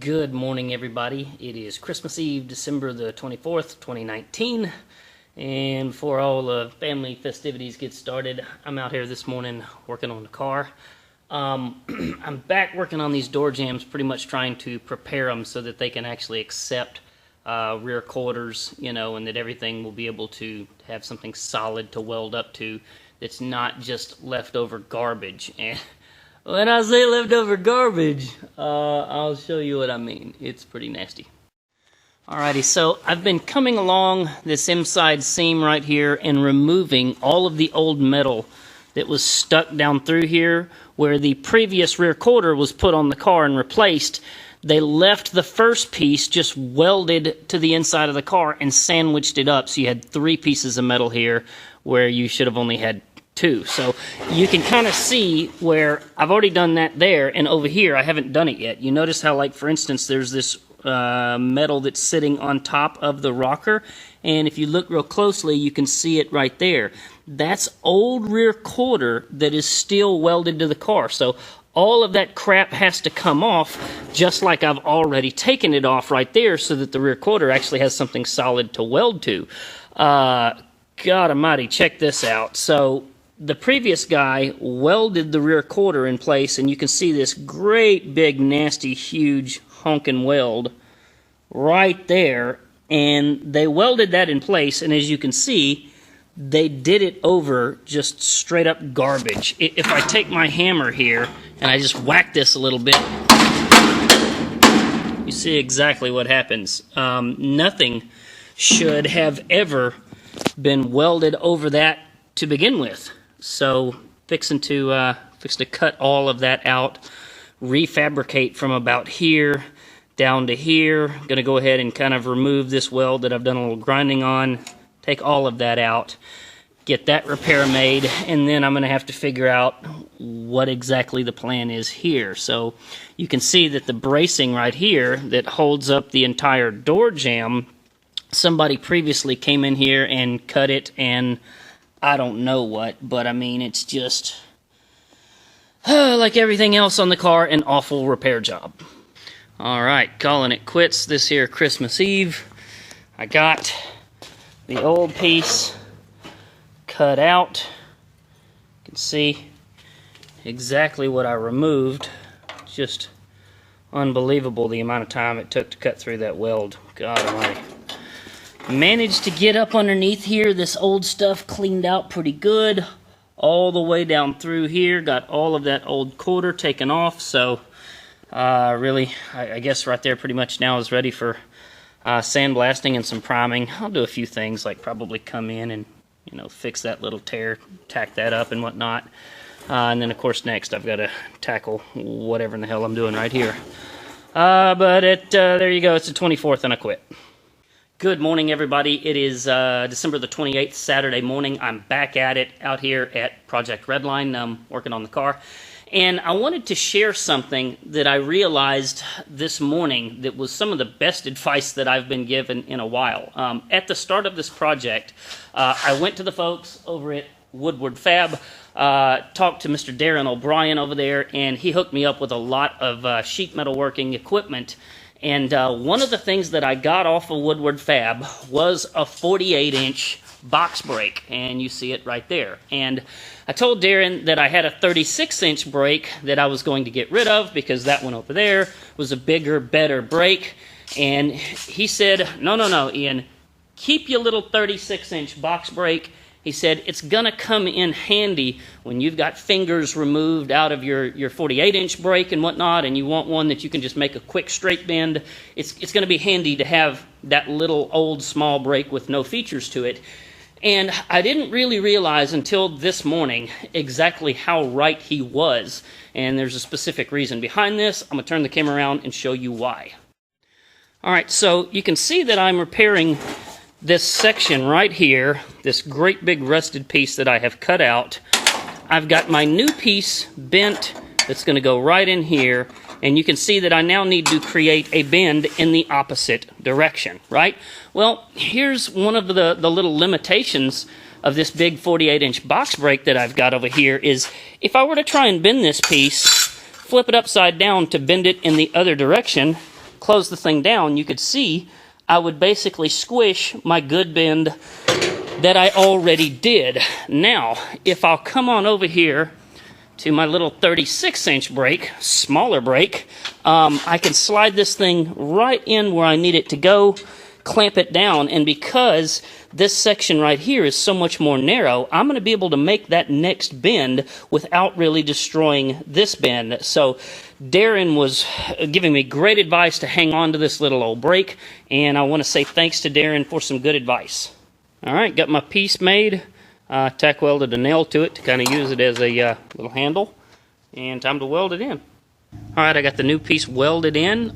Good morning, everybody. It is Christmas Eve, December the 24th, 2019. And before all the family festivities get started, I'm out here this morning working on the car. I'm back working on these door jambs, pretty much trying to prepare them so that they can actually accept rear quarters, and that everything will be able to have something solid to weld up to that's not just leftover garbage. And when I say leftover garbage, I'll show you what I mean. It's pretty nasty. Alrighty, so I've been coming along this inside seam right here and removing all of the old metal that was stuck down through here where the previous rear quarter was put on the car and replaced. They left the first piece just welded to the inside of the car and sandwiched it up, so you had 3 pieces of metal here where you should have only had 2. So you can kind of see where I've already done that there, and over here I haven't done it yet. You notice how, like, for instance, there's this metal that's sitting on top of the rocker, and if you look real closely you can see it right there. That's old rear quarter that is still welded to the car. So all of that crap has to come off, just like I've already taken it off right there, so that the rear quarter actually has something solid to weld to. God almighty, check this out. So the previous guy welded the rear quarter in place, and you can see this great big nasty huge honking weld right there, and they welded that in place, and as you can see, they did it over just straight up garbage. If I take my hammer here and I just whack this a little bit, you see exactly what happens. Nothing should have ever been welded over that to begin with. So fixing to cut all of that out, refabricate from about here down to here. Going to go ahead and kind of remove this weld that I've done a little grinding on, take all of that out, get that repair made, and then I'm going to have to figure out what exactly the plan is here. So you can see that the bracing right here that holds up the entire door jamb, somebody previously came in here and cut it, and I don't know what, but I mean, it's just like everything else on the car, an awful repair job. Alright, calling it quits this here Christmas Eve. I got the old piece cut out. You can see exactly what I removed. Just unbelievable the amount of time it took to cut through that weld. God almighty. Managed to get up underneath here, this old stuff cleaned out pretty good. All the way down through here, got all of that old quarter taken off. So really, I guess right there pretty much now is ready for sandblasting and some priming. I'll do a few things, like probably come in and fix that little tear, tack that up and whatnot. And then of course next I've got to tackle whatever in the hell I'm doing right here. But there you go, it's the 24th and I quit. Good morning, everybody. It is December the 28th, Saturday morning. I'm back at it out here at Project Redline, working on the car. And I wanted to share something that I realized this morning that was some of the best advice that I've been given in a while. At the start of this project, I went to the folks over at Woodward Fab, talked to Mr. Darren O'Brien over there, and he hooked me up with a lot of sheet metal working equipment. And one of the things that I got off of Woodward Fab was a 48-inch box brake, and you see it right there. And I told Darren that I had a 36-inch brake that I was going to get rid of because that one over there was a bigger, better brake. And he said, no, Ian, keep your little 36-inch box brake. He said, it's going to come in handy when you've got fingers removed out of your 48-inch brake and whatnot, and you want one that you can just make a quick straight bend. It's going to be handy to have that little old small brake with no features to it. And I didn't really realize until this morning exactly how right he was. And there's a specific reason behind this. I'm going to turn the camera around and show you why. Alright, so you can see that I'm repairing this section right here, this great big rusted piece that I have cut out. I've got my new piece bent that's going to go right in here, and you can see that I now need to create a bend in the opposite direction, right? Well, here's one of the little limitations of this big 48-inch box brake that I've got over here is if I were to try and bend this piece, flip it upside down to bend it in the other direction, close the thing down, you could see I would basically squish my good bend that I already did. Now, if I'll come on over here to my little 36-inch brake, smaller brake, I can slide this thing right in where I need it to go, clamp it down, and because this section right here is so much more narrow, I'm going to be able to make that next bend without really destroying this bend. So Darren was giving me great advice to hang on to this little old brake, and I want to say thanks to Darren for some good advice. All right, got my piece made, tack welded a nail to it to kind of use it as a little handle, and time to weld it in. All right, I got the new piece welded in.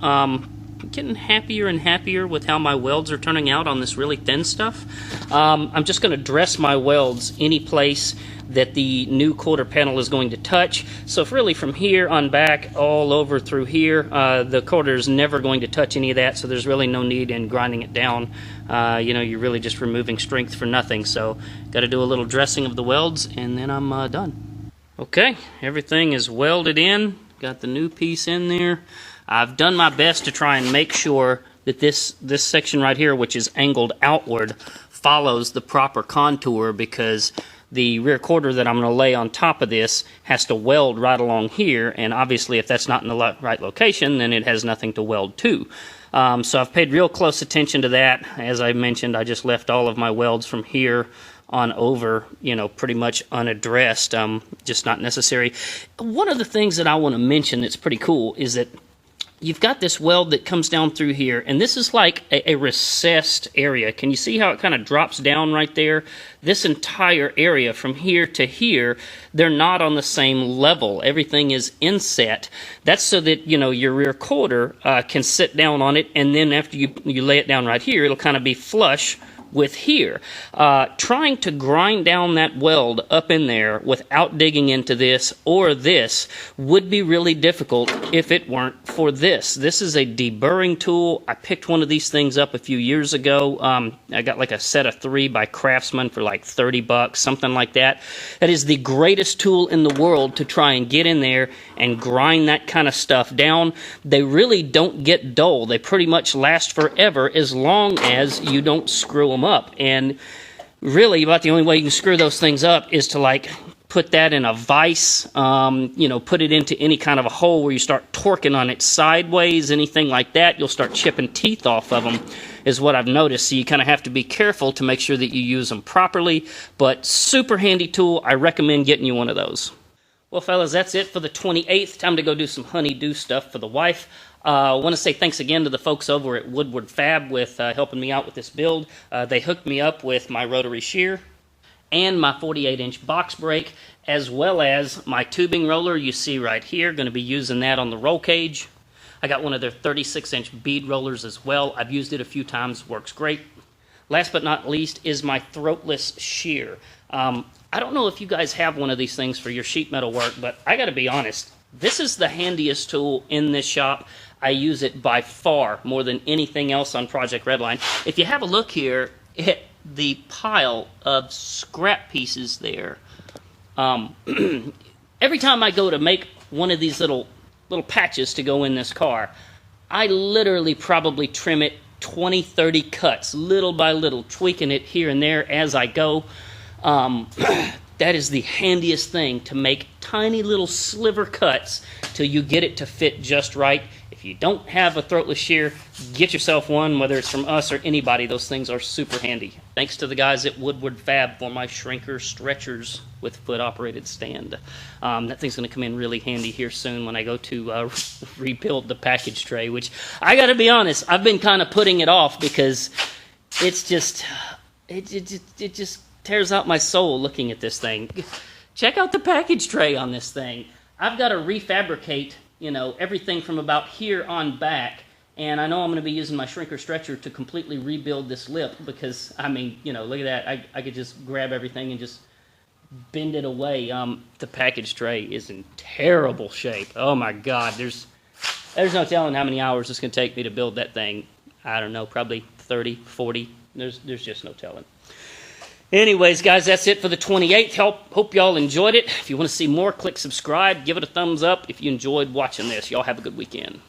Getting happier and happier with how my welds are turning out on this really thin stuff. I'm just going to dress my welds any place that the new quarter panel is going to touch. So if really from here on back all over through here, the quarter is never going to touch any of that, so there's really no need in grinding it down. You know, you're really just removing strength for nothing. So got to do a little dressing of the welds, and then I'm done. Okay, everything is welded in. Got the new piece in there. I've done my best to try and make sure that this section right here, which is angled outward, follows the proper contour, because the rear quarter that I'm going to lay on top of this has to weld right along here, and obviously if that's not in the right location, then it has nothing to weld to. So I've paid real close attention to that. As I mentioned, I just left all of my welds from here on over, you know, pretty much unaddressed, just not necessary. One of the things that I want to mention that's pretty cool is that you've got this weld that comes down through here, and this is like a recessed area. Can you see how it kind of drops down right there? This entire area from here to here, they're not on the same level. Everything is inset. That's so that, you know, your rear quarter can sit down on it, and then after you lay it down right here, it'll kind of be flush with here. Trying to grind down that weld up in there without digging into this or this would be really difficult if it weren't for this. This is a deburring tool. I picked one of these things up a few years ago. I got like a set of 3 by Craftsman for like 30 bucks, something like that. That is the greatest tool in the world to try and get in there and grind that kind of stuff down. They really don't get dull. They pretty much last forever as long as you don't screw them up. And really about the only way you can screw those things up is to like put that in a vise, you know, put it into any kind of a hole where you start torquing on it sideways, anything like that, you'll start chipping teeth off of them, is what I've noticed. So you kind of have to be careful to make sure that you use them properly, but super handy tool. I recommend getting you one of those. Well, fellas, that's it for the 28th. Time to go do some honey-do stuff for the wife. I want to say thanks again to the folks over at Woodward Fab with helping me out with this build. They hooked me up with my rotary shear and my 48-inch box brake, as well as my tubing roller you see right here. Going to be using that on the roll cage. I got one of their 36-inch bead rollers as well. I've used it a few times. Works great. Last but not least is my throatless shear. I don't know if you guys have one of these things for your sheet metal work, but I got to be honest, this is the handiest tool in this shop. I use it by far more than anything else on Project Redline. If you have a look here at the pile of scrap pieces there, every time I go to make one of these little patches to go in this car, I literally probably trim it 20, 30 cuts, little by little, tweaking it here and there as I go. That is the handiest thing, to make tiny little sliver cuts till you get it to fit just right. If you don't have a throatless shear, get yourself one, whether it's from us or anybody. Those things are super handy. Thanks to the guys at Woodward Fab for my shrinker stretchers with foot-operated stand. That thing's going to come in really handy here soon when I go to rebuild the package tray, which I got to be honest, I've been kind of putting it off because it's just, it just tears out my soul looking at this thing. Check out the package tray on this thing. I've got to refabricate, you know, everything from about here on back, and I know I'm going to be using my shrinker stretcher to completely rebuild this lip because, I mean, you know, look at that. I could just grab everything and just bend it away. The package tray is in terrible shape. Oh my God, there's no telling how many hours it's going to take me to build that thing. I don't know, probably 30, 40. There's just no telling. Anyways, guys, that's it for the 28th. Hope y'all enjoyed it. If you want to see more, click subscribe. Give it a thumbs up if you enjoyed watching this. Y'all have a good weekend.